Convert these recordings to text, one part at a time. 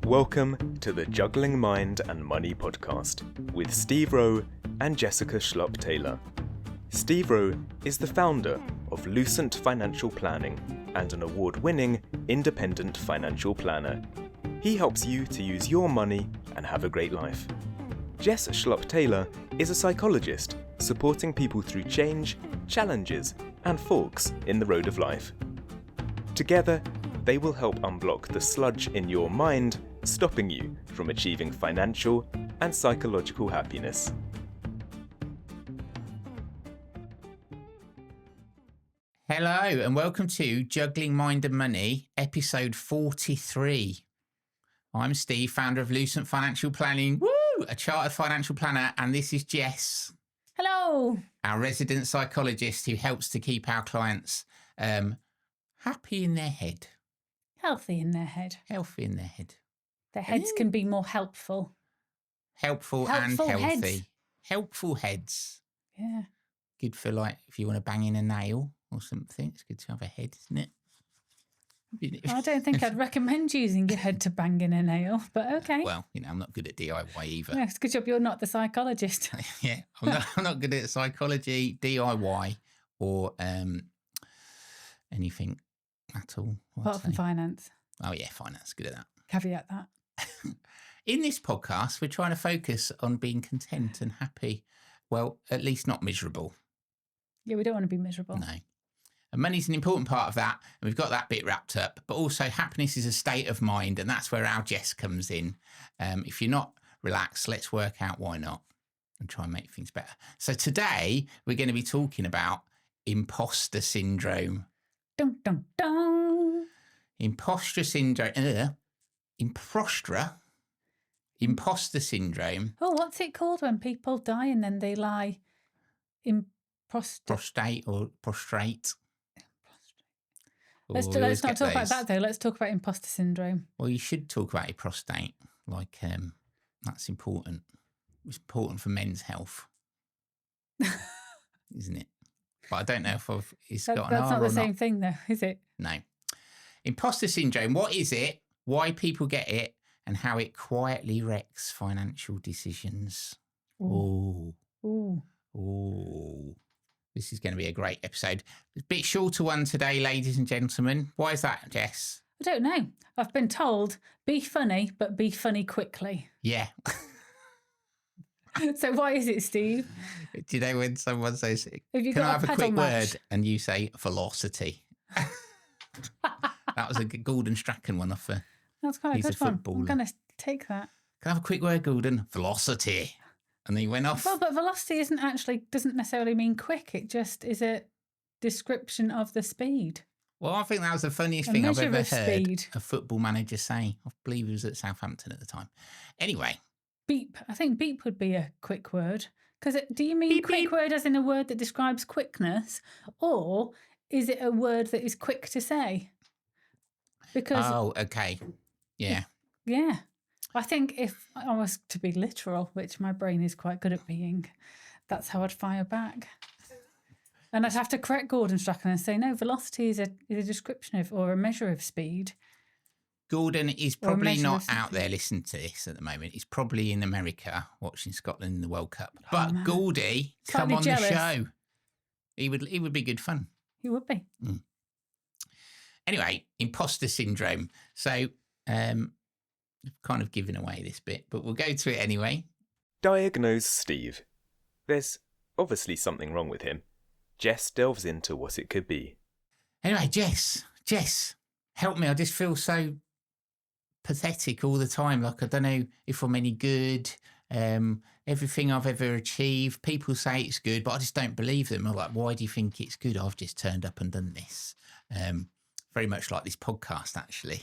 Welcome to the Juggling Mind and Money podcast with Steve Rowe and Jessica Schlupp-Taylor. Steve Rowe is the founder of Lucent Financial Planning and an award-winning independent financial planner. He helps you to use your money and have a great life. Jess Schlupp-Taylor is a psychologist supporting people through change, challenges, and forks in the road of life. Together, they will help unblock the sludge in your mind, stopping you from achieving financial and psychological happiness. Hello and welcome to Juggling Mind and Money, episode 43. I'm Steve, founder of Lucent Financial Planning, a chartered financial planner, and this is Jess. Hello. Our resident psychologist who helps to keep our clients happy in their head. Healthy in their head. Healthy in their head. Their heads can be more helpful. Helpful and Helpful healthy. heads. Helpful heads. Yeah. Good for like if you want to bang in a nail or something. It's good to have a head, isn't it? I don't think I'd recommend using your head to bang in a nail, but okay. Well, I'm not good at DIY either. Yeah, it's a good job you're not the psychologist. Yeah, I'm not good at psychology, DIY, or anything at all. Apart from finance. Oh yeah, finance, good at that. Caveat that. In this podcast, we're trying to focus on being content and happy. Well, at least not miserable. Yeah, we don't want to be miserable. No. And money's an important part of that, and we've got that bit wrapped up. But also happiness is a state of mind, and that's where our Jess comes in. If you're not relaxed, let's work out why not and try and make things better. So today, we're going to be talking about imposter syndrome. Dun, dun, dun. Imposter syndrome. Imposter syndrome. Oh, what's it called when people die and then they lie? Prostrate. Let's not talk about that though. Let's talk about imposter syndrome. Well, you should talk about your prostate. Like, that's important. It's important for men's health, isn't it? But I don't know if it's got an R or not. That's not the same thing though, is it? No. Imposter syndrome. What is it? Why people get it? And how it quietly wrecks financial decisions. Ooh. This is going to be a great episode. A bit shorter one today, ladies and gentlemen. Why is that, Jess? I don't know. I've been told, be funny, but be funny quickly. Yeah. So why is it, Steve? Do you know when someone says, Can I have a quick word? And you say, velocity. That was a Gordon Strachan one off. That's quite a good one. Footballer. I'm going to take that. Can I have a quick word, Gordon? Velocity. And then he went off. Well, but velocity doesn't necessarily mean quick. It just is a description of the speed. Well, I think that was the funniest thing I've ever heard speed. a football manager say. I believe he was at Southampton at the time. Anyway. Beep. I think beep would be a quick word. Because do you mean beep, quick beep. word as in a word that describes quickness? Or is it a word that is quick to say? Because oh, okay. Yeah. Yeah. I think if I was to be literal, which my brain is quite good at being, that's how I'd fire back. And I'd have to correct Gordon Strachan and say, no, velocity is a description of or a measure of speed. Gordon is probably not out there listening to this at the moment. He's probably in America watching Scotland in the World Cup. But Gordy, come on the show. He would be good fun. He would be. Anyway, imposter syndrome. So, I've kind of given away this bit, but we'll go to it anyway. Diagnose Steve. There's obviously something wrong with him. Jess delves into what it could be. Anyway, Jess, help me. I just feel so pathetic all the time. Like, I don't know if I'm any good. Everything I've ever achieved, people say it's good, but I just don't believe them. I'm like, why do you think it's good? I've just turned up and done this. Very much like this podcast, actually.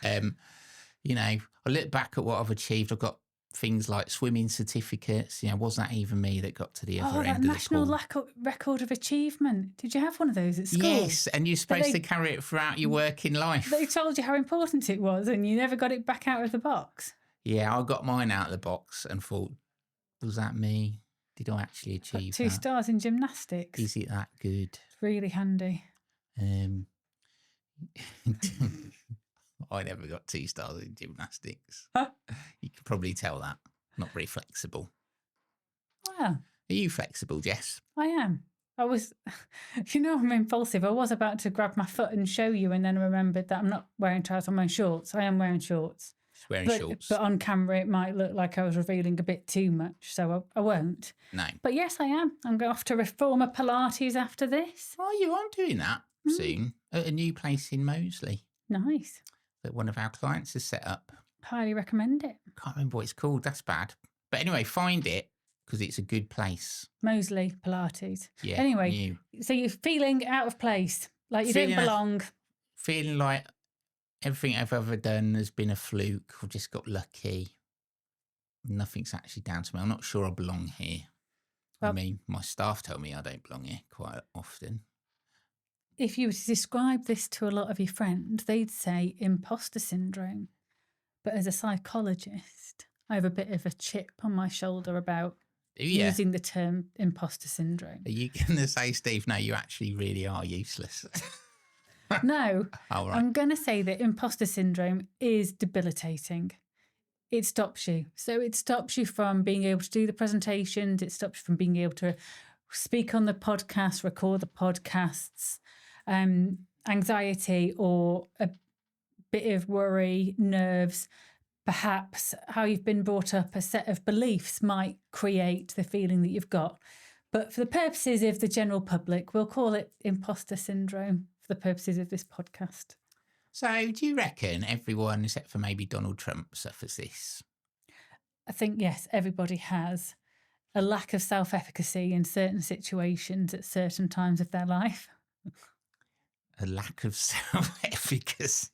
I look back at what I've achieved. I've got things like swimming certificates. Was that even me that got to the other end of the pool? Oh, that national record of achievement. Did you have one of those at school? Yes, and you're supposed to carry it throughout your working life. They told you how important it was and you never got it back out of the box. Yeah, I got mine out of the box and thought, was that me? Did I actually achieve that? 2 stars in gymnastics. Is it that good? It's really handy. I I never got 2 stars in gymnastics. Huh? You could probably tell that. Not very flexible. Wow, Are you flexible, Jess? I am. I was, I'm impulsive. I was about to grab my foot and show you, and then remembered that I'm not wearing trousers, I'm wearing shorts. I am wearing shorts. She's wearing shorts. But on camera, it might look like I was revealing a bit too much, so I won't. No. But yes, I am. I'm going off to reformer Pilates after this. Oh, I'm doing that soon at a new place in Moseley Nice. that one of our clients has set up. Highly recommend it. Can't remember what it's called. That's bad. But anyway, find it because it's a good place. Moseley Pilates. Yeah. Anyway, new. so you're feeling out of place, like you Feeling don't belong. Feeling like everything I've ever done has been a fluke. I've just got lucky. Nothing's actually down to me. I'm not sure I belong here. Well, I mean, my staff tell me I don't belong here quite often. If you were to describe this to a lot of your friends, they'd say imposter syndrome. But as a psychologist, I have a bit of a chip on my shoulder about using the term imposter syndrome. Are you going to say, Steve, no, you actually really are useless? No, Oh, right. I'm going to say that imposter syndrome is debilitating. It stops you. So it stops you from being able to do the presentations. It stops you from being able to speak on the podcast, record the podcasts. Anxiety or a bit of worry, nerves, perhaps how you've been brought up, a set of beliefs might create the feeling that you've got. But for the purposes of the general public, we'll call it imposter syndrome for the purposes of this podcast. So do you reckon everyone, except for maybe Donald Trump, suffers this? I think, yes, everybody has a lack of self-efficacy in certain situations at certain times of their life. A lack of self-efficacy.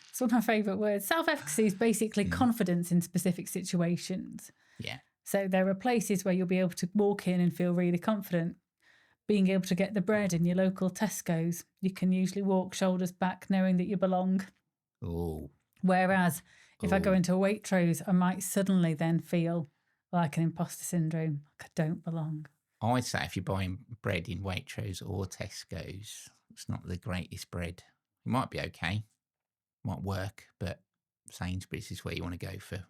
It's one of my favourite words. Self-efficacy is basically confidence in specific situations. Yeah. So there are places where you'll be able to walk in and feel really confident. Being able to get the bread in your local Tesco's, you can usually walk shoulders back knowing that you belong. Oh. Whereas if I go into a Waitrose, I might suddenly then feel like an imposter syndrome, like I don't belong. I'd say if you're buying bread in Waitrose or Tesco's, it's not the greatest bread. It might be okay, might work, but Sainsbury's is where you want to go for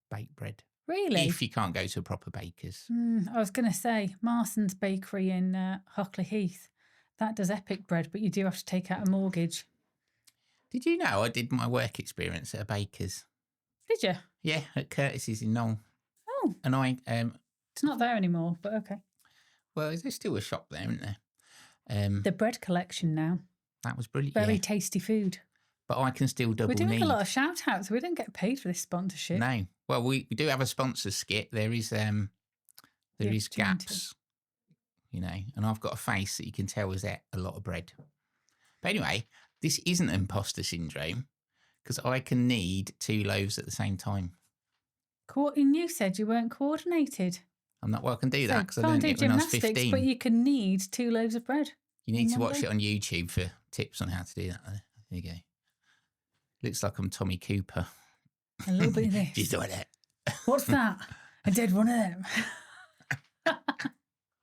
baked bread. Really? If you can't go to a proper baker's. I was going to say Marston's Bakery in Hockley Heath. That does epic bread, but you do have to take out a mortgage. Did you know I did my work experience at a baker's? Did you? Yeah, at Curtis's in Knoll. Oh. And I... It's not there anymore, but okay. Well, there's still a shop there, isn't there? The bread collection now. That was brilliant. Very yeah. tasty food. But I can still double We're doing need. a lot of shout outs. We don't get paid for this sponsorship. No. Well, we do have a sponsor skit. There is gaps, and I've got a face that you can tell has ate a lot of bread. But anyway, this isn't imposter syndrome because I can knead 2 loaves at the same time. And you said you weren't coordinated. I'm not. Well, I can do that because I Can't learned do it when I was gymnastics, 15. but you can knead 2 loaves of bread. You need to One watch day. it on YouTube for tips on how to do that. There you go. Looks like I'm Tommy Cooper. A little bit of this. Just doing it. What's that? I did one of them.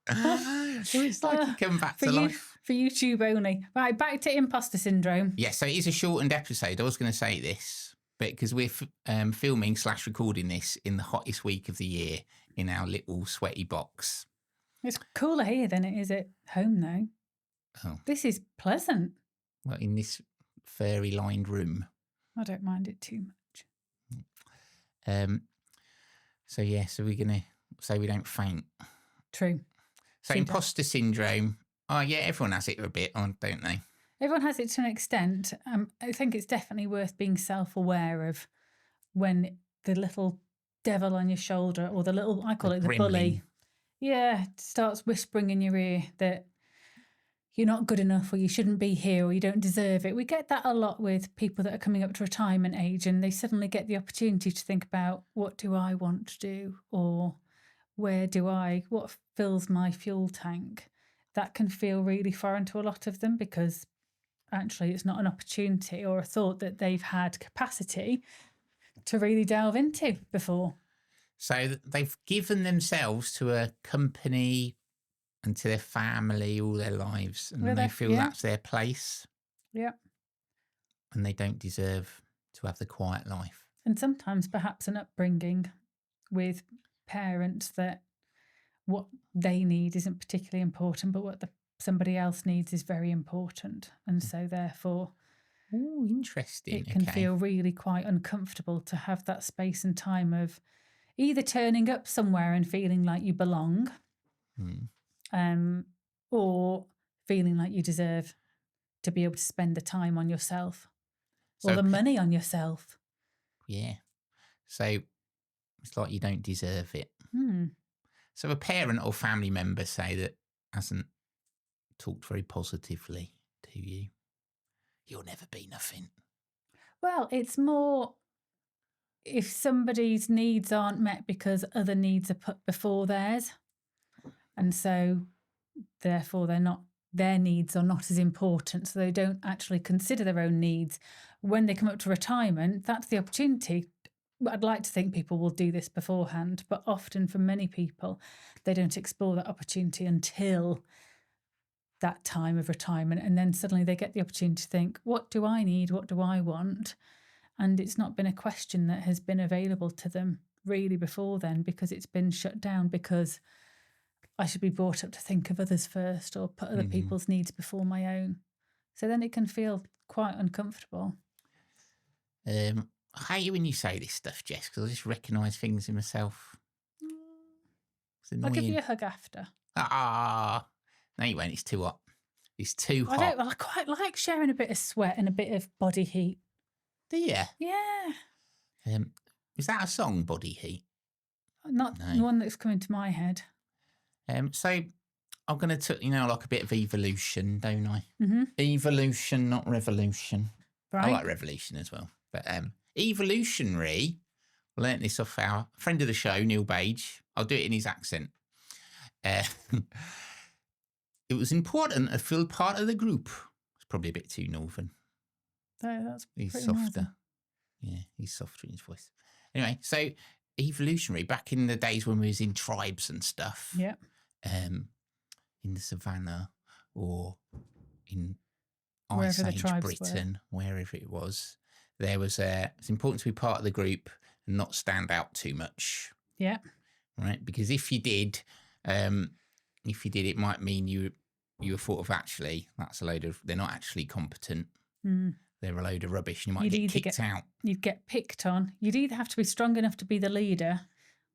It's like you come back to life. For YouTube only. Right, back to imposter syndrome. Yeah, so it is a shortened episode. I was going to say this, but because we're filming / recording this in the hottest week of the year in our little sweaty box. It's cooler here than it is at home, though. Oh. This is pleasant. Well, in this furry lined room. I don't mind it too much. So we're going to say we don't faint. True. So See, imposter syndrome. Oh, yeah, everyone has it a bit, don't they? Everyone has it to an extent. I think it's definitely worth being self-aware of when the little devil on your shoulder or the little, I call it the bully, starts whispering in your ear that you're not good enough or you shouldn't be here or you don't deserve it. We get that a lot with people that are coming up to retirement age and they suddenly get the opportunity to think about what do I want to do or what fills my fuel tank. That can feel really foreign to a lot of them because actually it's not an opportunity or a thought that they've had capacity to really delve into before. So they've given themselves to a company and to their family all their lives and they feel that's their place. Yeah. And they don't deserve to have the quiet life. And sometimes perhaps an upbringing with parents that what they need isn't particularly important, but what somebody else needs is very important. And so therefore, Oh, interesting. it can feel really quite uncomfortable to have that space and time of either turning up somewhere and feeling like you belong, or feeling like you deserve to be able to spend the time on yourself or the money on yourself. Yeah. So it's like you don't deserve it. So a parent or family member, say, that hasn't talked very positively to you, you'll never be nothing. Well, it's more if somebody's needs aren't met because other needs are put before theirs. And so therefore their needs are not as important. So they don't actually consider their own needs. When they come up to retirement, that's the opportunity. I'd like to think people will do this beforehand, but often for many people, they don't explore that opportunity until that time of retirement. And then suddenly they get the opportunity to think, what do I need? What do I want? And it's not been a question that has been available to them really before then, because it's been shut down because I should be brought up to think of others first or put other people's needs before my own. So then it can feel quite uncomfortable. I hate you when you say this stuff, Jess, because I just recognise things in myself. It's annoying. I'll give you a hug after. No, you won't. It's too hot. It's too hot. I quite like sharing a bit of sweat and a bit of body heat. Do you? Yeah. Is that a song, Body Heat? Not the one that's coming to my head. So I'm going to, like a bit of evolution, don't I? Mm-hmm. Evolution, not revolution. Right. I like revolution as well. But evolutionary, I learnt this off our friend of the show, Neil Page. I'll do it in his accent. It was important to feel part of the group. It's probably a bit too northern. That's He's pretty softer. northern. Yeah, he's softer in his voice. Anyway, so evolutionary, back in the days when we was in tribes and stuff. Yeah. In the savannah or in Wherever Ice the Age tribes Britain, wherever it was, there was it's important to be part of the group and not stand out too much. Yeah. Right, because if you did, it might mean you were thought of actually they're not actually competent. They're a load of rubbish, and you might get kicked out. You'd get picked on. You'd either have to be strong enough to be the leader,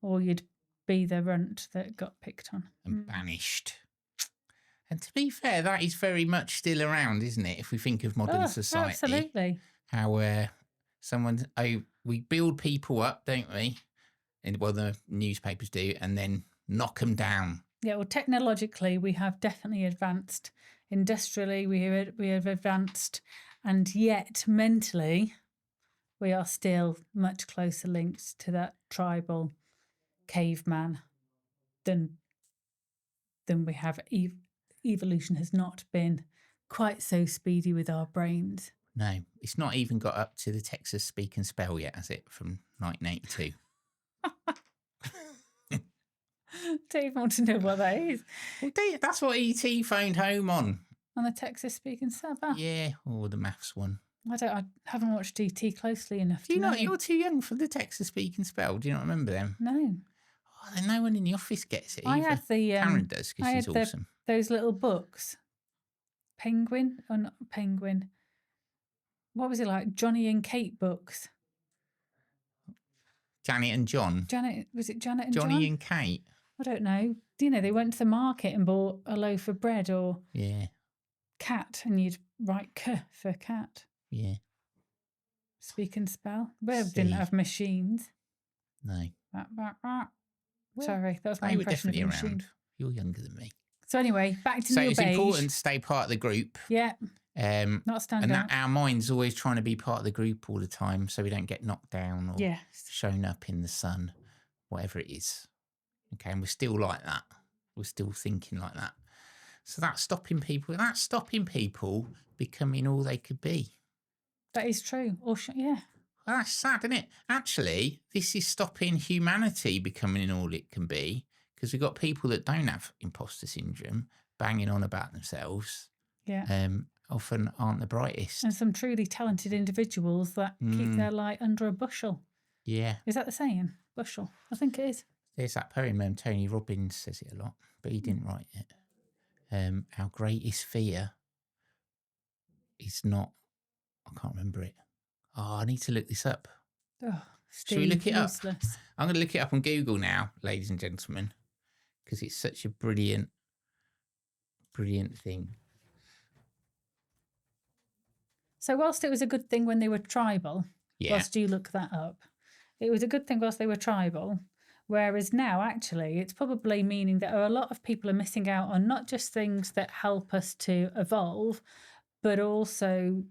or you'd be the runt that got picked on and banished. And to be fair, that is very much still around, isn't it? If we think of modern society, absolutely. How we build people up, don't we? And the newspapers do, and then knock them down. Yeah, well, technologically, we have definitely advanced. Industrially, we have advanced, and yet mentally, we are still much closer linked to that tribal caveman than we have. Evolution has not been quite so speedy with our brains. No, it's not even got up to the Texas Speak and Spell yet, has it? From 1982. Don't even want to know what that is. Well, that's what E.T. phoned home on. On the Texas Speak and Spell? Yeah, or the maths one. I haven't watched E.T. closely enough to know. You're too young for the Texas Speak and Spell. Do you not remember them? No. Oh, no one in the office gets it. I either. had the Karen does because she's awesome. Those little books. Penguin or not Penguin? What was it like? Johnny and Kate books. Janet and John. Was it Janet and John? Johnny and Kate. I don't know. They went to the market and bought a loaf of bread or cat, and you'd write K for cat. Yeah. Speak and Spell. We didn't have machines. No. Sorry, that was my they were impression of definitely a machine. around. You're younger than me. So anyway, back to Neil Page. So it's important to stay part of the group. Yeah. Not stand and out. That our mind's always trying to be part of the group all the time, so we don't get knocked down or shown up in the sun, whatever it is. Okay, and we're still like that. We're still thinking like that. So that's stopping people. That's stopping people becoming all they could be. That is true. Well, that's sad, isn't it? Actually, this is stopping humanity becoming all it can be, because we've got people that don't have imposter syndrome banging on about themselves. Yeah. often aren't the brightest. And some truly talented individuals that keep their light under a bushel. Yeah. Is that the saying? Bushel? I think it is. There's that poem, Tony Robbins says it a lot, but he didn't write it. Our greatest fear is not... I can't remember it. Oh, I need to look this up. Oh, Should we look it up? useless. I'm going to look it up on Google now, ladies and gentlemen, because it's such a brilliant thing. So whilst it was a good thing when they were tribal, Yeah. whilst you look that up, it was a good thing whilst they were tribal, whereas now actually it's probably meaning that a lot of people are missing out on not just things that help us to evolve, but also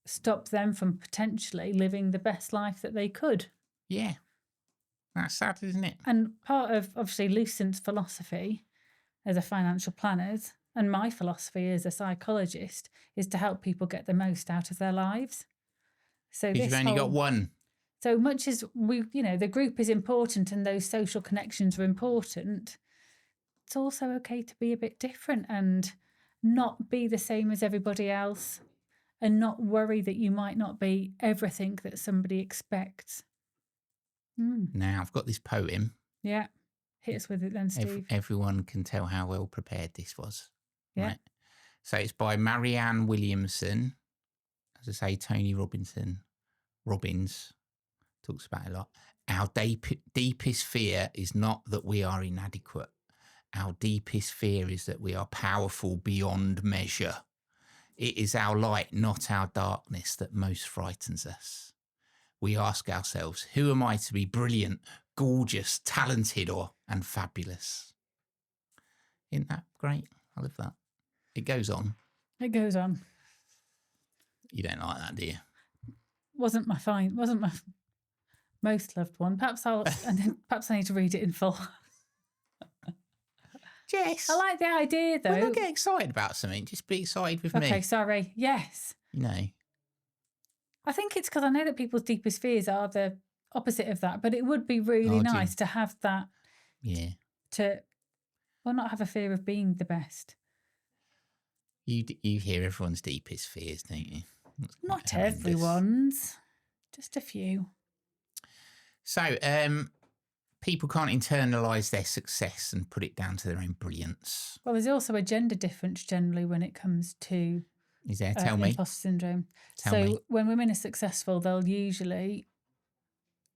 stop them from potentially living the best life that they could. Yeah. That's sad, isn't it? And part of, obviously, Lucent's philosophy as a financial planner, and my philosophy as a psychologist, is to help people get the most out of their lives. So Because you've only got one. So much as the group is important and those social connections are important, it's also okay to be a bit different and not be the same as everybody else and not worry that you might not be everything that somebody expects. Now, I've got this poem. Yeah. Hit us with it then, Steve. Everyone can tell how well prepared this was. Yeah. Right? So it's by Marianne Williamson. As I say, Tony Robbins talks about it a lot. Our deepest fear is not that we are inadequate. Our deepest fear is that we are powerful beyond measure. It is our light, not our darkness, that most frightens us. We ask ourselves, who am I to be brilliant, gorgeous, talented, and fabulous? Isn't that great? I love that. It goes on. It goes on. You don't like that, do you? Wasn't my most loved one. Perhaps I need to read it in full. Jess. I like the idea though. When I get excited about something, just be excited with me. Okay, sorry. Yes. You know. I think it's because I know that people's deepest fears are the opposite of that, but it would be really nice to have that. Yeah. Not have a fear of being the best. You hear everyone's deepest fears, don't you? Not everyone's, just a few. So, people can't internalise their success and put it down to their own brilliance. Well, there's also a gender difference generally when it comes to Is there? Tell me. imposter syndrome. Tell me. When women are successful, they'll usually,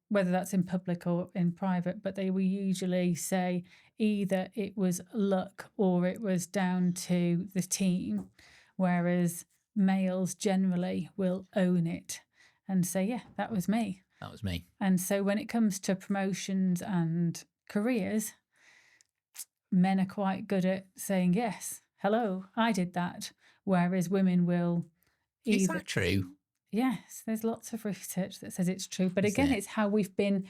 whether that's in public or in private, but they will usually say either it was luck or it was down to the team, whereas males generally will own it and say, yeah, that was me. That was me. And so when it comes to promotions and careers, men are quite good at saying, yes, hello, I did that. Whereas women will Is that true? Yes, there's lots of research that says it's true. But again, it's how we've been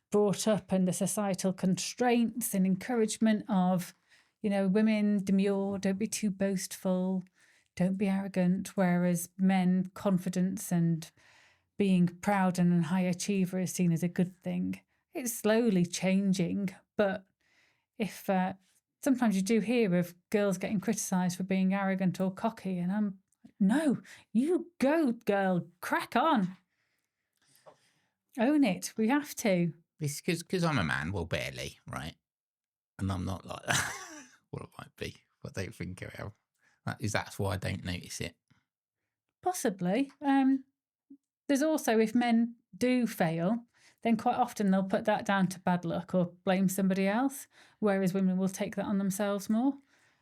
brought up and the societal constraints and encouragement of, women demure, don't be too boastful, don't be arrogant. Whereas men, confidence and being proud and a high achiever is seen as a good thing. It's slowly changing, but if sometimes you do hear of girls getting criticised for being arrogant or cocky, and no, you go, girl, crack on. Own it. We have to. It's because I'm a man, well, barely, right? And I'm not like that. Well, it might be, but I don't think I am. That's why I don't notice it. Possibly. There's also, if men do fail, then quite often they'll put that down to bad luck or blame somebody else, whereas women will take that on themselves more.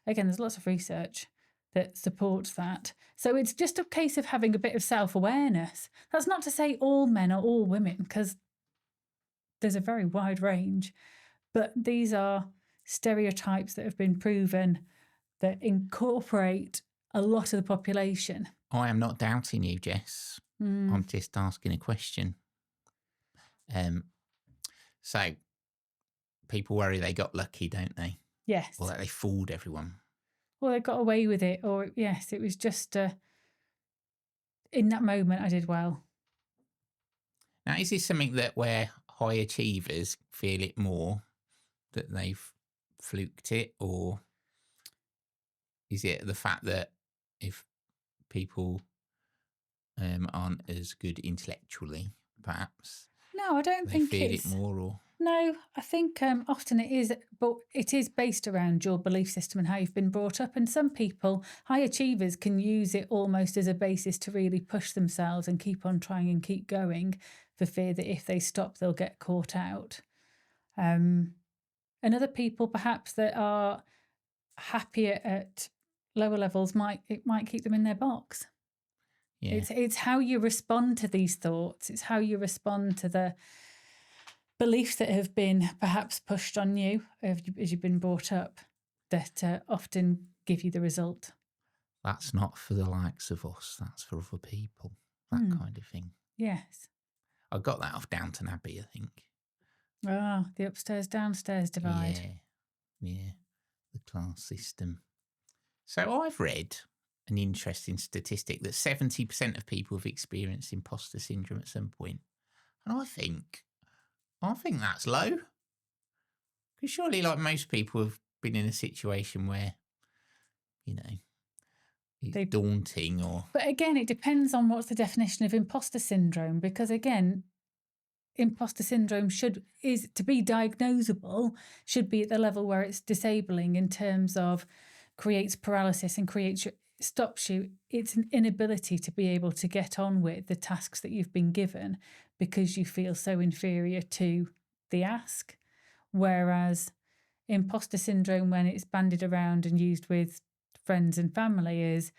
Again, there's lots of research that supports that. So it's just a case of having a bit of self-awareness. That's not to say all men are all women, because there's a very wide range. But these are stereotypes that have been proven that incorporate a lot of the population. I am not doubting you, Jess. I'm just asking a question. So people worry they got lucky, don't they? Yes. Or that they fooled everyone. Well, they got away with it, or yes, it was just in that moment I did well. Now, is this something that where high achievers feel it more, that they've fluked it, or is it the fact that if people aren't as good intellectually, perhaps. No, I don't They think feel it's... it more, or... No, I think often it is, but it is based around your belief system and how you've been brought up. And some people, high achievers, can use it almost as a basis to really push themselves and keep on trying and keep going, for fear that if they stop, they'll get caught out. And other people, perhaps, that are happier at lower levels, it might keep them in their box. Yeah. It's how you respond to these thoughts. It's how you respond to the beliefs that have been perhaps pushed on you as you've been brought up that often give you the result. That's not for the likes of us. That's for other people. That kind of thing. Yes. I got that off Downton Abbey, I think. Ah, the upstairs-downstairs divide. Yeah. The class system. So I've read an interesting statistic that 70% of people have experienced imposter syndrome at some point. And I think that's low. Because surely, like, most people have been in a situation where, it's daunting, or... But again, it depends on what's the definition of imposter syndrome, because again, imposter syndrome is to be diagnosable, should be at the level where it's disabling in terms of creates paralysis and stops you. It's an inability to be able to get on with the tasks that you've been given because you feel so inferior to the ask. Whereas imposter syndrome, when it's bandied around and used with friends and family, is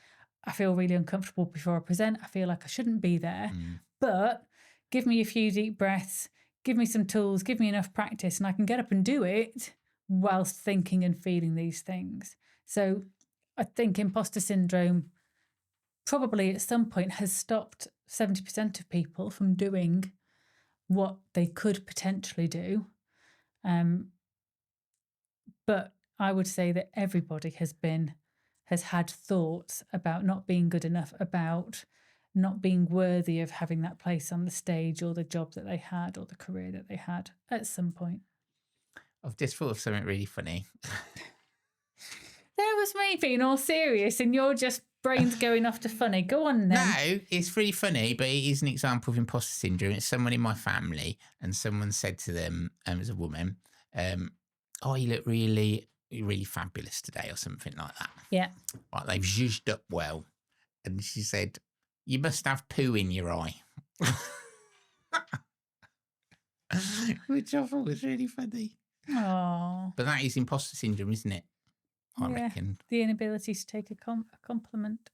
I feel really uncomfortable before I present. I feel like I shouldn't be there, but give me a few deep breaths, give me some tools, give me enough practice, and I can get up and do it whilst thinking and feeling these things. So I think imposter syndrome probably at some point has stopped 70% of people from doing what they could potentially do. But I would say that everybody has had thoughts about not being good enough, about not being worthy of having that place on the stage or the job that they had or the career that they had at some point. I've just thought of something really funny. There was me being all serious and you're just brains going off to funny. Go on then. No, it's really funny, but it is an example of imposter syndrome. It's someone in my family, and someone said to them, as a woman, oh, you look really, really fabulous today, or something like that. Yeah. Right, they've zhuzhed up well. And she said, you must have poo in your eye. Which I thought was really funny. Oh. But that is imposter syndrome, isn't it? I reckon. The inability to take a compliment.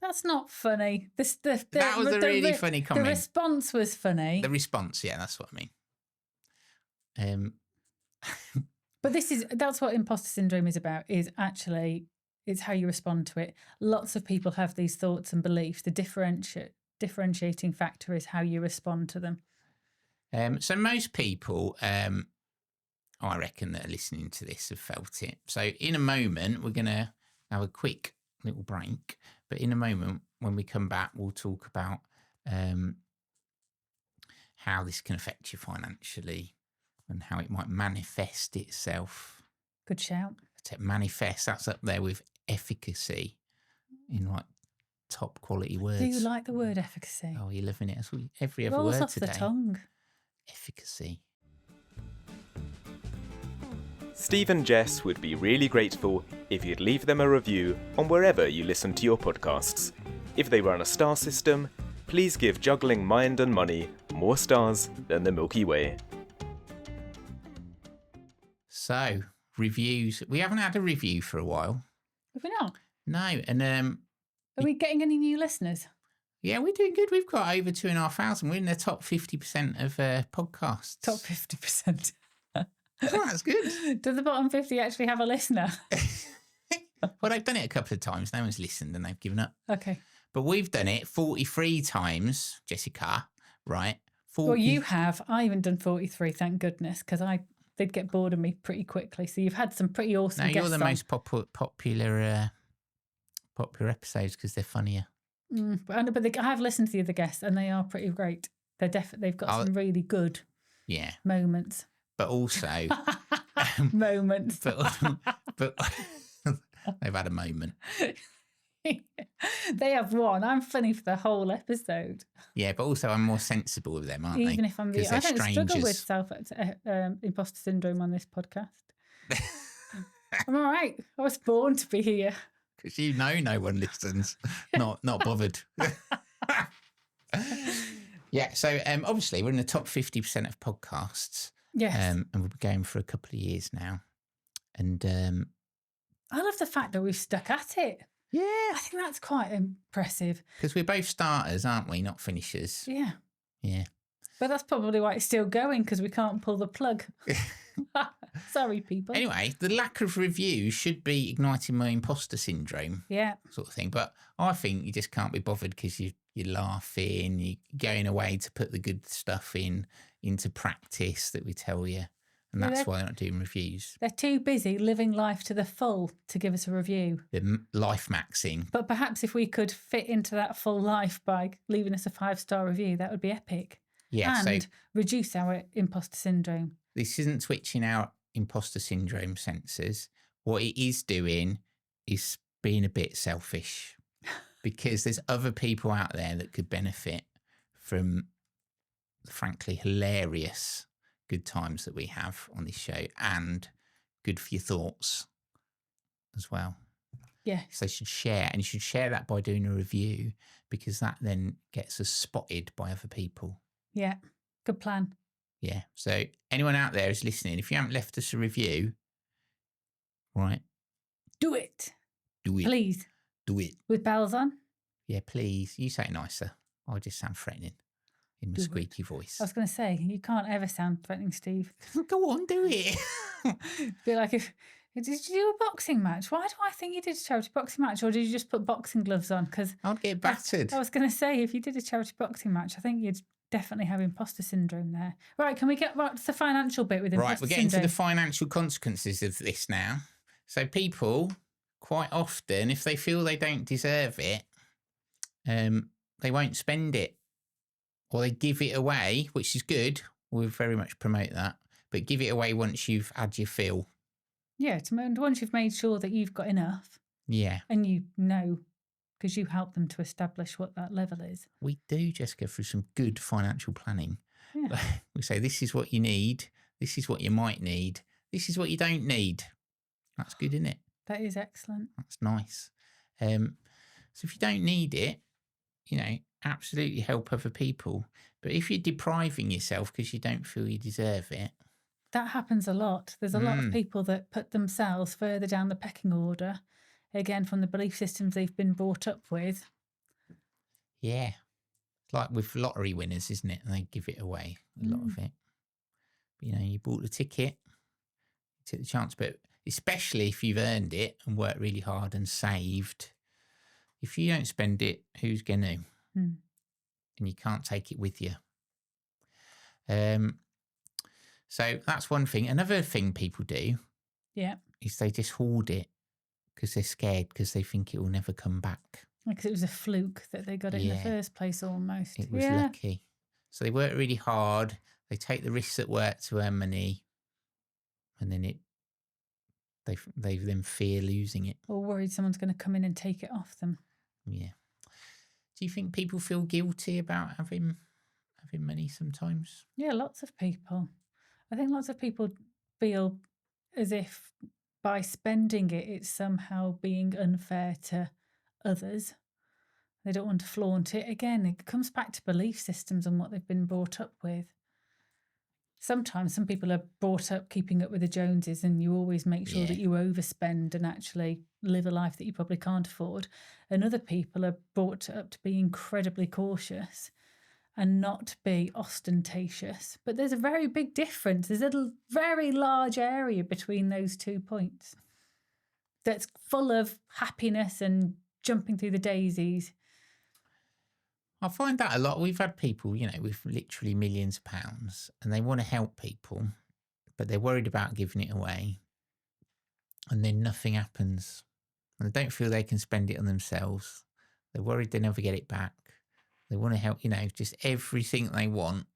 That's not funny. That was a really funny comment. The response was funny. The response, yeah, that's what I mean. But that's what imposter syndrome is about, is actually it's how you respond to it. Lots of people have these thoughts and beliefs. The differentiating factor is how you respond to them. So most people, I reckon, that are listening to this have felt it. So in a moment, we're going to have a quick little break. But in a moment, when we come back, we'll talk about how this can affect you financially and how it might manifest itself. Good shout. Manifest, that's up there with efficacy in like top quality words. Do you like the word efficacy? Oh, you're loving it. That's every other Rolls word off today. the tongue. Efficacy. Steve and Jess would be really grateful if you'd leave them a review on wherever you listen to your podcasts. If they run a star system, please give Juggling Mind and Money more stars than the Milky Way. So, reviews. We haven't had a review for a while. Have we not? No, and Are we getting any new listeners? yeah, we're doing good. We've got over 2,500. We're in the top 50% of podcasts. Top 50%. Oh, that's good. Do the bottom 50 actually have a listener? Well, they've done it a couple of times. No one's listened and they've given up. Okay. But we've done it 43 times, Jessica, right? 40... Well, you have. I haven't done 43, thank goodness, because they'd get bored of me pretty quickly. So you've had some pretty awesome guests. You're the most popular episodes because they're funnier. But I have listened to the other guests and they are pretty great. They've got some really good moments. But also... moments. but they've had a moment. They have one. I'm funny for the whole episode. Yeah, but also I'm more sensible with them, aren't they? Even if I'm the, 'Cause I they're don't struggle with strangers. imposter syndrome on this podcast. I'm all right. I was born to be here. Because no one listens. Not bothered. Yeah, so obviously we're in the top 50% of podcasts. Yes. And we've been going for a couple of years now. And I love the fact that we've stuck at it. yeah, I think that's quite impressive. because we're both starters, aren't we? Not finishers. Yeah. Yeah. But that's probably why it's still going, because we can't pull the plug. Sorry, people. Anyway, the lack of reviews should be igniting my imposter syndrome Yeah. sort of thing. But I think you just can't be bothered because you're laughing, you're going away to put the good stuff into practice that we tell you. And Yeah, that's why they're not doing reviews. They're too busy living life to the full to give us a review. They're life maxing. But perhaps if we could fit into that full life by leaving us a 5-star review, that would be epic. Yeah, And so reduce our imposter syndrome. this isn't twitching our imposter syndrome sensors. What it is doing is being a bit selfish because there's other people out there that could benefit from, frankly, hilarious good times that we have on this show and good for your thoughts as well. Yes. So you should share, and you should share that by doing a review because that then gets us spotted by other people. Yeah. Good plan. Yeah. So anyone out there is listening, if you haven't left us a review, right, Do it. do it. Please. Do it. With bells on. Yeah, please. You say it nicer. I just sound threatening in my Do it. squeaky voice. I was going to say, you can't ever sound threatening, Steve. Go on, do it. Be like, did you do a boxing match? Why do I think you did a charity boxing match? Or did you just put boxing gloves on? Because I'd get battered. I was going to say, if you did a charity boxing match, I think you'd definitely have imposter syndrome there. Right, can we get right to the financial bit with imposter Right, we're getting syndrome? to the financial consequences of this now. So people, quite often, if they feel they don't deserve it, they won't spend it. Or they give it away, which is good. We very much promote that. But give it away once you've had your fill. Yeah, once you've made sure that you've got enough Yeah. and you know, because you help them to establish what that level is. We do just go through some good financial planning. Yeah. We say, this is what you need. This is what you might need. This is what you don't need. That's good, isn't it? That is excellent. That's nice. So if you don't need it, absolutely help other people. But if you're depriving yourself because you don't feel you deserve it. That happens a lot. There's a lot of people that put themselves further down the pecking order, again, from the belief systems they've been brought up with. Yeah. It's like with lottery winners, isn't it? And they give it away, a lot of it. But, you bought the ticket, you took the chance. But especially if you've earned it and worked really hard and saved, if you don't spend it, who's going to? And you can't take it with you. So that's one thing. Another thing people do is they just hoard it because they're scared because they think it will never come back. Because it was a fluke that they got it in the first place almost. It was lucky. So they work really hard. They take the risks at work to earn money. And then they then fear losing it. Or worried someone's going to come in and take it off them. Yeah. Do you think people feel guilty about having money sometimes? Yeah, lots of people. I think lots of people feel as if by spending it, it's somehow being unfair to others. They don't want to flaunt it. Again, it comes back to belief systems and what they've been brought up with. Sometimes some people are brought up keeping up with the Joneses, and you always make sure that you overspend and actually live a life that you probably can't afford. And other people are brought up to be incredibly cautious and not be ostentatious. But there's a very big difference. There's a very large area between those 2 points that's full of happiness and jumping through the daisies. I find that a lot. We've had people, with literally millions of pounds and they want to help people, but they're worried about giving it away. And then nothing happens. And they don't feel they can spend it on themselves. They're worried they never get it back. They want to help, just everything they want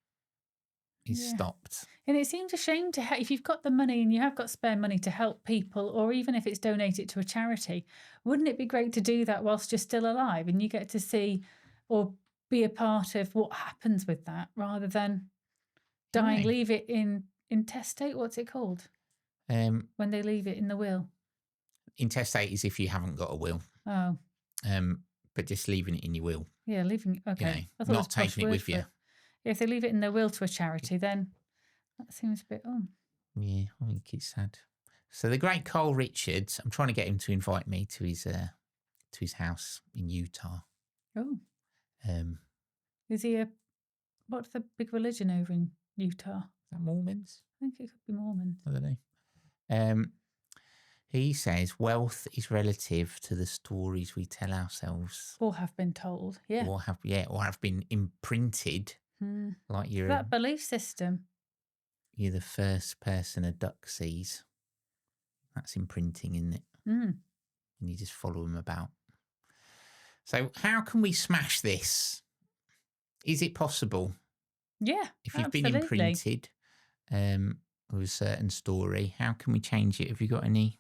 is stopped. And it seems a shame to if you've got the money and you have got spare money to help people, or even if it's donate it to a charity, wouldn't it be great to do that whilst you're still alive and you get to see or be a part of what happens with that rather than dying, leave it in intestate? What's it called? When they leave it in the will. Intestate is if you haven't got a will. Oh. But just leaving it in your will. Yeah, leaving. Okay. You know, not taking it with you. If they leave it in their will to a charity, then that seems a bit. Yeah, I think it's sad. So the great Carl Richards, I'm trying to get him to invite me to his house in Utah. Oh. Is he what's the big religion over in Utah? Is that Mormons? I think it could be Mormons. I don't know. He says wealth is relative to the stories we tell ourselves, or have been told. Yeah. Or have been imprinted. Like you're that belief system. You're the first person a duck sees. That's imprinting, isn't it? And you just follow them about. So how can we smash this? Is it possible? Yeah, if you've been imprinted with a certain story, how can we change it? Have you got any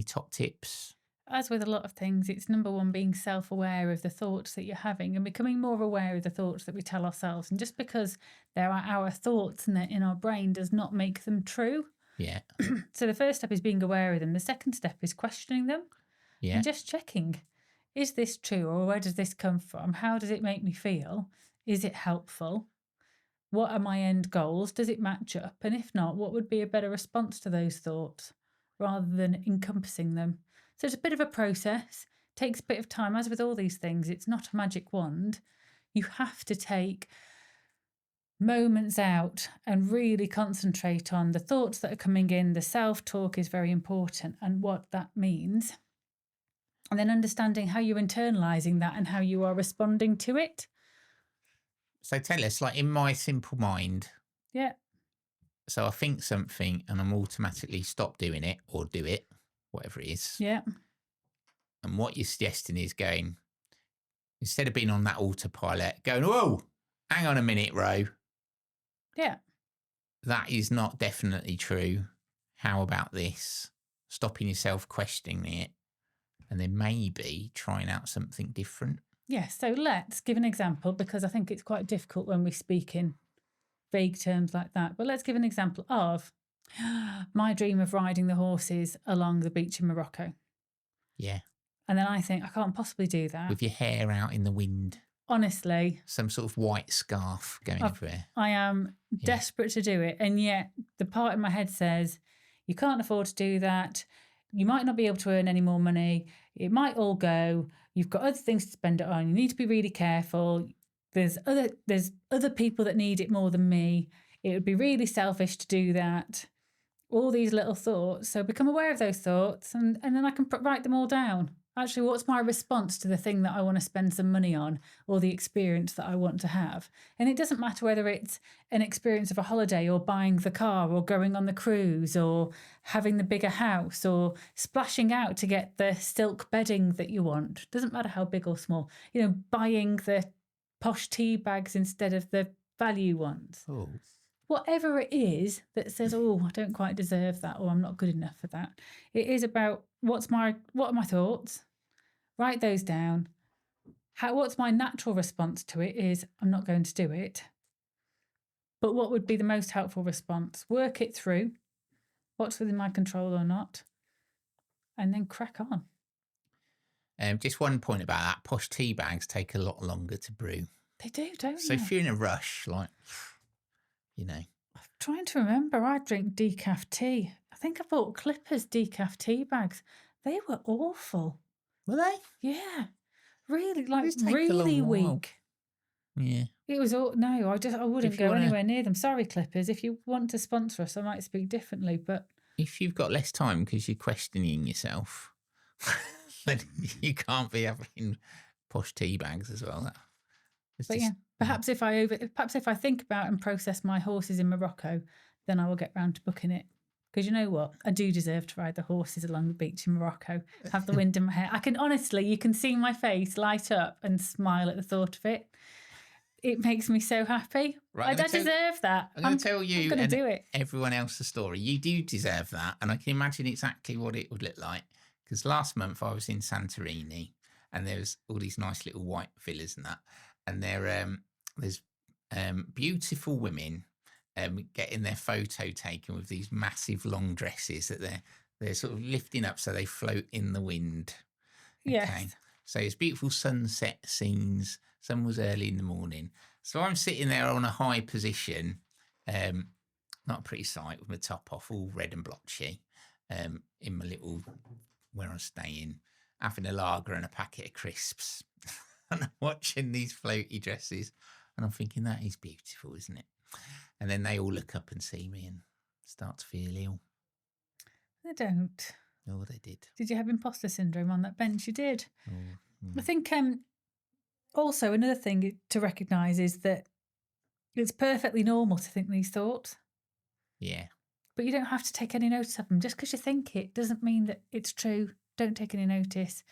top tips? As with a lot of things, it's number one, being self-aware of the thoughts that you're having and becoming more aware of the thoughts that we tell ourselves. And just because there are our thoughts in our brain does not make them true. Yeah. So the first step is being aware of them. The second step is questioning them. Yeah. And just checking, is this true, or where does this come from? How does it make me feel? Is it helpful? What are my end goals? Does it match up? And if not, what would be a better response to those thoughts rather than encompassing them? So it's a bit of a process, takes a bit of time. As with all these things, it's not a magic wand. You have to take moments out and really concentrate on the thoughts that are coming in. The self-talk is very important and what that means. And then understanding how you're internalising that and how you are responding to it. So tell us, like in my simple mind. Yeah. So I think something and I'm automatically stop doing it or do it. Whatever it is. Yeah. And what you're suggesting is going, instead of being on that autopilot, going, whoa, hang on a minute, Ro. Yeah. That is not definitely true. How about this? Stopping yourself, questioning it, and then maybe trying out something different. Yeah, so let's give an example, because I think it's quite difficult when we speak in vague terms like that. But let's give an example of my dream of riding the horses along the beach in Morocco. Yeah. And then I think, I can't possibly do that. With your hair out in the wind. Honestly. Some sort of white scarf going everywhere. I am desperate to do it. And yet the part in my head says, you can't afford to do that. You might not be able to earn any more money. It might all go. You've got other things to spend it on. You need to be really careful. There's other people that need it more than me. It would be really selfish to do that. All these little thoughts. So become aware of those thoughts and then I can write them all down. Actually, what's my response to the thing that I want to spend some money on or the experience that I want to have? And it doesn't matter whether it's an experience of a holiday or buying the car or going on the cruise or having the bigger house or splashing out to get the silk bedding that you want. Doesn't matter how big or small. You know, buying the posh tea bags instead of the value ones. Oh. Whatever it is that says, oh, I don't quite deserve that or I'm not good enough for that. It is about what are my thoughts? Write those down. What's my natural response to it is I'm not going to do it. But what would be the most helpful response? Work it through. What's within my control or not? And then crack on. Just one point about that. Posh tea bags take a lot longer to brew. They do, don't So they? if you're in a rush, like, you know. I'm trying to remember. I drink decaf tea. I think I bought Clippers decaf tea bags. They were awful. Were they? Yeah. Really, like These take a really long while. weak. Yeah. It was all, no, I wouldn't go wanna- anywhere near them. Sorry, Clippers. If you want to sponsor us, I might speak differently, but If you've got less time because you're questioning yourself, then you can't be having posh tea bags as well. Perhaps if I think about and process my horses in Morocco, then I will get round to booking it. Because you know what? I do deserve to ride the horses along the beach in Morocco, have the wind in my hair. I can honestly, you can see my face light up and smile at the thought of it. it makes me so happy. Right, I deserve that. I'm going to tell you I'm gonna and do it. everyone else the story. You do deserve that. And I can imagine exactly what it would look like. Because last month I was in Santorini and there's all these nice little white villas and that. And there's beautiful women getting their photo taken with these massive long dresses that they're sort of lifting up so they float in the wind. Yes. So it's beautiful sunset scenes. Sun was early in the morning. So I'm sitting there on a high position, not a pretty sight, with my top off, all red and blotchy, in my little, where I'm staying, having a lager and a packet of crisps. And I'm watching these floaty dresses. And I'm thinking, that is beautiful, isn't it? And then they all look up and see me and start to feel ill. They don't. Oh, they did. Did you have imposter syndrome on that bench? You did. Oh, I think also another thing to recognise is that it's perfectly normal to think these thoughts. Yeah. But you don't have to take any notice of them. Just because you think it doesn't mean that it's true. Don't take any notice.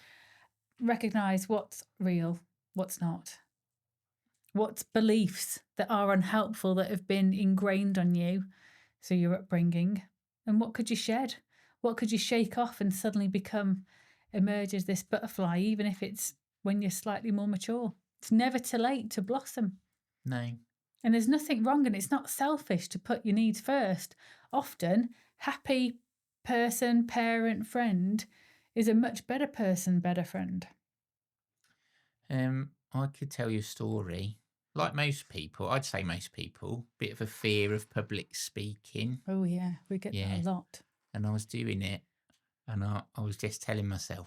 Recognise what's real, what's not. What's beliefs that are unhelpful that have been ingrained on you through your upbringing, and what could you shed? What could you shake off and suddenly emerge as this butterfly, even if it's when you're slightly more mature? It's never too late to blossom. No. And there's nothing wrong, and it's not selfish to put your needs first. Often, happy person, parent, friend is a much better person, better friend. I could tell you a story. Like most people, I'd say most people, bit of a fear of public speaking. Oh yeah, we get that a lot. And I was doing it, and I was just telling myself,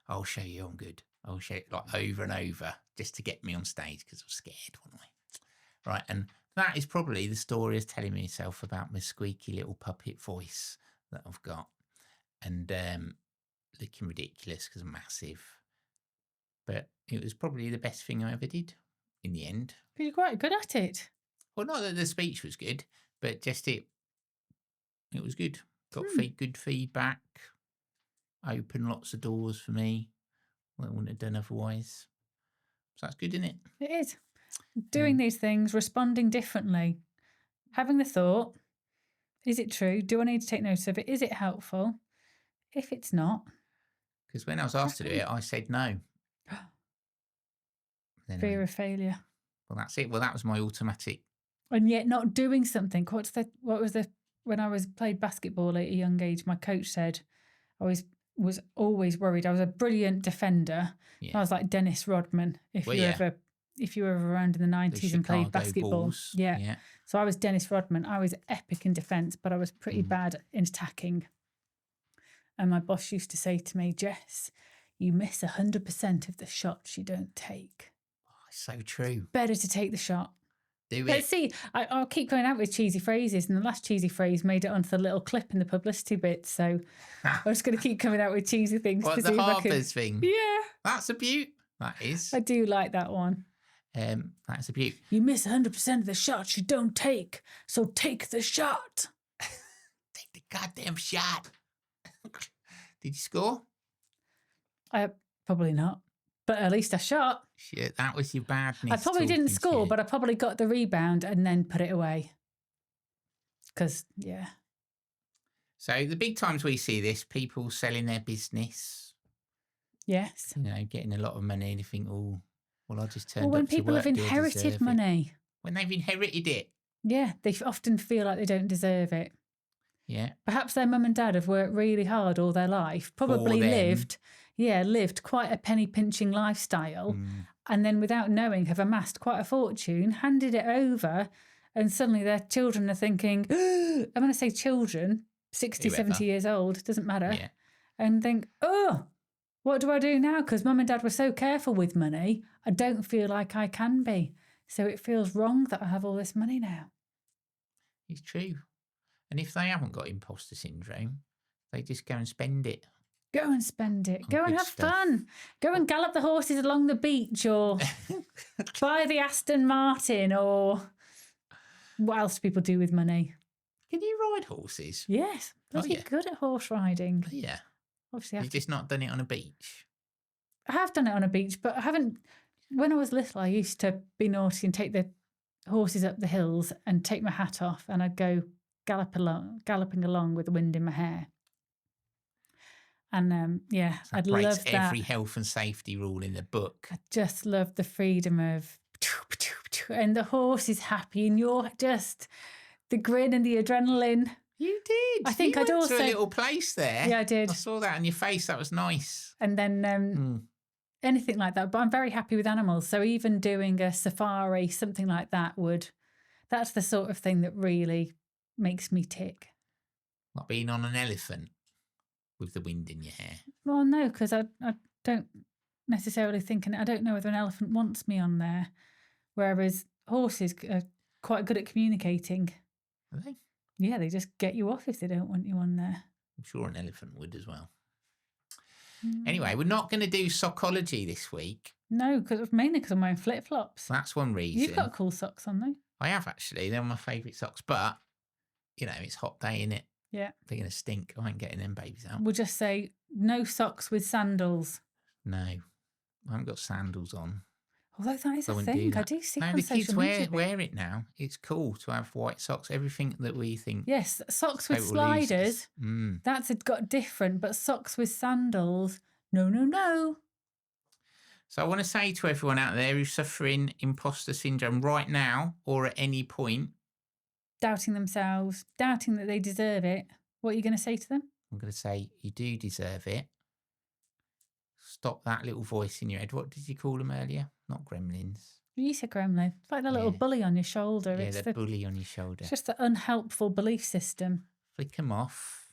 I'll show you I'm good. I'll show you, like, over and over, just to get me on stage, because I was scared, wasn't I? Right, and that is probably the story I was telling myself about my squeaky little puppet voice that I've got. And looking ridiculous because I'm massive. But it was probably the best thing I ever did in the end. But you're quite good at it. Well, not that the speech was good, but just it was good. Got good feedback, opened lots of doors for me that I wouldn't have done otherwise. So that's good, isn't it? It is. Doing these things, responding differently, having the thought, is it true? Do I need to take notice of it? Is it helpful? If it's not. Because when I was asked to do it, I said no. Fear of failure. Well, that's it. Well, that was my automatic. And yet not doing something. When I played basketball at a young age, my coach said I was always worried. I was a brilliant defender. Yeah. I was like Dennis Rodman. If you were ever around in the 90s and played basketball. Yeah. So I was Dennis Rodman. I was epic in defence, but I was pretty bad in attacking. And my boss used to say to me, Jess, you miss 100% of the shots you don't take. So true. Better to take the shot. Do it. Let's see. I'll keep going out with cheesy phrases, and the last cheesy phrase made it onto the little clip in the publicity bit. So I'm just going to keep coming out with cheesy things. What, the Harper's thing? Yeah. That's a beaut. That is. I do like that one. That's a beaut. You miss 100% of the shots you don't take, so take the shot. Take the goddamn shot. Did you score? Probably not. But at least I shot. Shit, that was your badness. I probably didn't score, but I probably got the rebound and then put it away. Because, yeah. So the big times we see this, people selling their business. Yes. You know, getting a lot of money and you think, oh, well, I just turned up to work. Well, when people have inherited money. When they've inherited it. Yeah, they often feel like they don't deserve it. Yeah. Perhaps their mum and dad have worked really hard all their life, probably lived quite a penny pinching lifestyle, and then without knowing have amassed quite a fortune, handed it over, and suddenly their children are thinking, I'm going to say children, 60, 70 years old, doesn't matter, and think, oh, what do I do now? Because mum and dad were so careful with money, I don't feel like I can be. So it feels wrong that I have all this money now. It's true. And if they haven't got imposter syndrome, they just go and spend it. Go and spend it. Go and have fun. Go and gallop the horses along the beach, or buy the Aston Martin, or what else do people do with money? Can you ride horses? Yes. Bloody good at horse riding. Yeah. Obviously, You've just not done it on a beach. I have done it on a beach, but I haven't when I was little, I used to be naughty and take the horses up the hills and take my hat off, and I'd go galloping along with the wind in my hair. And That I'd breaks love that. every health and safety rule in the book. I just love the freedom of, and the horse is happy, and you're just the grin and the adrenaline. You did. I think you I'd went also to a little place there. Yeah, I did. I saw that on your face. That was nice. And then anything like that. But I'm very happy with animals. So even doing a safari, something like that that's the sort of thing that really makes me tick. Not being on an elephant with the wind in your hair. Well, no, because I don't necessarily think, and I don't know whether an elephant wants me on there. Whereas horses are quite good at communicating. Are they? Yeah, they just get you off if they don't want you on there. I'm sure an elephant would as well. Anyway, we're not going to do psychology this week. No, mainly because I'm wearing flip-flops. That's one reason. You've got cool socks on, though. I have, actually. They're my favourite socks. But, it's hot day, innit? Yeah. They're going to stink. I ain't getting them babies out. We'll just say no socks with sandals. No. I haven't got sandals on. Although that is a thing. I do see it on the social kids media. wear it now. It's cool to have white socks. Everything that we think. Yes, socks with total useless. sliders. That's got different, but socks with sandals, no. So I want to say to everyone out there who's suffering imposter syndrome right now or at any point. Doubting themselves, doubting that they deserve it. What are you going to say to them? I'm going to say, you do deserve it. Stop that little voice in your head. What did you call them earlier? Not gremlins. You said gremlin. It's like the little bully on your shoulder. Yeah, it's the bully on your shoulder. It's just the unhelpful belief system. Flick them off.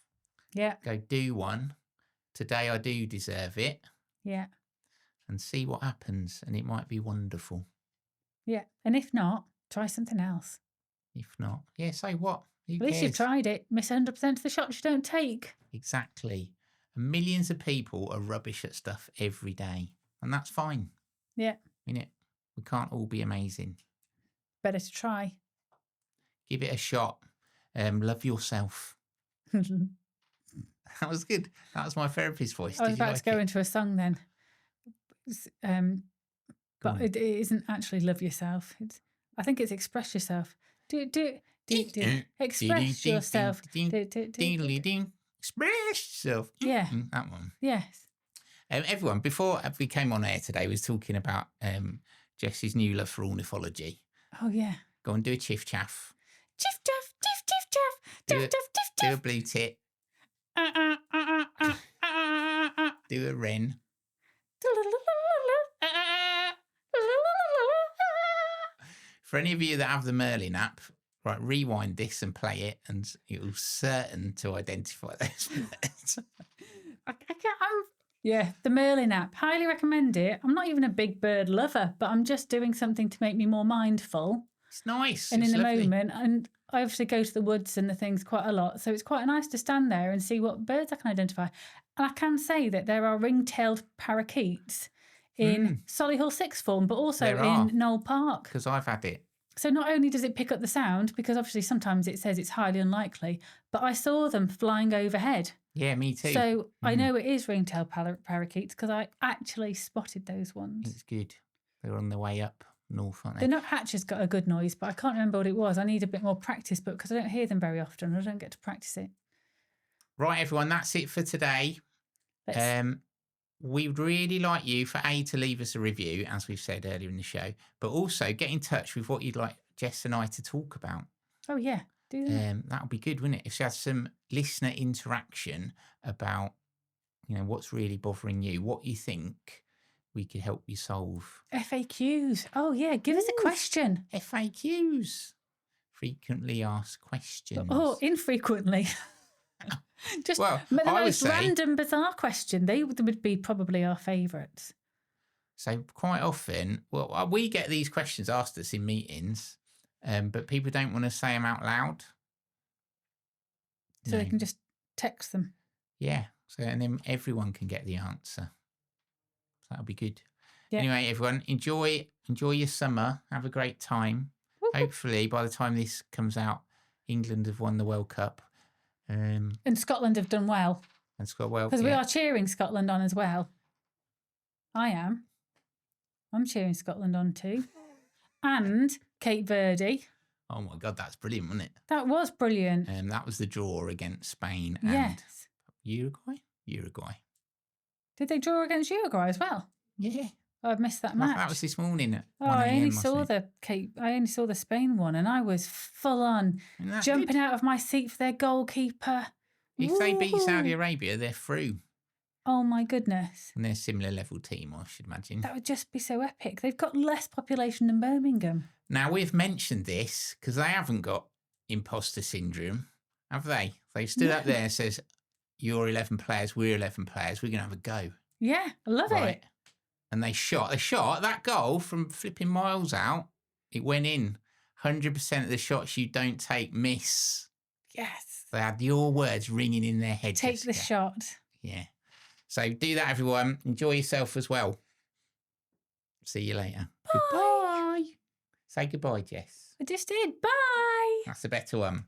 Yeah. Go do one. Today I do deserve it. Yeah. And see what happens. And it might be wonderful. Yeah. And if not, try something else. If not, say what? At least you've tried it. Miss 100% of the shots you don't take. Exactly. And millions of people are rubbish at stuff every day. And that's fine. Yeah. We can't all be amazing. Better to try. Give it a shot. Love yourself. That was good. That was my therapist's voice. I was about to go into a song then. But it isn't actually love yourself. I think it's express yourself. Do. Express yourself. Express yourself. Yeah. That one. Yes. Everyone, before we came on air today, was talking about Jess's new love for ornithology. Oh, yeah. Go and do a chiff chaff. Chiff chaff, chiff chiff chaff, chiff chaff, chiff chaff. Do a blue tit. Do a wren. For any of you that have the Merlin app, right, rewind this and play it, and it'll certain to identify those birds. Yeah, the Merlin app. Highly recommend it. I'm not even a big bird lover, but I'm just doing something to make me more mindful. It's nice. And it's in the lovely. moment, and I obviously go to the woods and the things quite a lot, so it's quite nice to stand there and see what birds I can identify. And I can say that there are ring-tailed parakeets in Solihull Sixth Form, but also in Knoll Park. Because I've had it. So not only does it pick up the sound, because obviously sometimes it says it's highly unlikely, but I saw them flying overhead. Yeah, me too. So I know it is ring-tailed parakeets because I actually spotted those ones. It's good. They're on their way up north, aren't they? The nuthatcher's got a good noise, but I can't remember what it was. I need a bit more practice, but because I don't hear them very often, I don't get to practice it. Right, everyone, that's it for today. We'd really like you to leave us a review, as we've said earlier in the show, but also get in touch with what you'd like Jess and I to talk about. Oh, yeah. Do that. That would be good, wouldn't it? If she has some listener interaction about, what's really bothering you, what you think we could help you solve. FAQs. Oh, yeah. Give us a question. FAQs. Frequently asked questions. Oh, infrequently. Just the most random, bizarre question. They would be probably our favourites. So quite often, we get these questions asked us in meetings, but people don't want to say them out loud. So they can just text them. Yeah. So and then everyone can get the answer. So that'll be good. Yeah. Anyway, everyone, enjoy your summer. Have a great time. Hopefully, by the time this comes out, England have won the World Cup. And Scotland have done well. And Scotland, because we are cheering Scotland on as well. I am. I'm cheering Scotland on too. And Cape Verde. Oh my God, that's brilliant, wasn't it? That was brilliant. That was the draw against Spain and Yes. Uruguay. Did they draw against Uruguay as well? Yeah. Oh, I've missed that match. That was this morning at 1 I only a.m., saw I only saw the Spain one, and I was full on jumping out of my seat for their goalkeeper. If they beat Saudi Arabia, they're through. Oh my goodness. And they're a similar level team, I should imagine. That would just be so epic. They've got less population than Birmingham. Now, we've mentioned this because they haven't got imposter syndrome, have they? They've stood up there and says, you're 11 players, we're 11 players, we're going to have a go. Yeah, I love it. And they shot that goal from flipping miles out. It went in. 100% of the shots you don't take miss. Yes. They had your words ringing in their head. Take the shot. Yeah. So do that, everyone. Enjoy yourself as well. See you later. Bye. Goodbye. Say goodbye, Jess. I just did. Bye. That's a better one.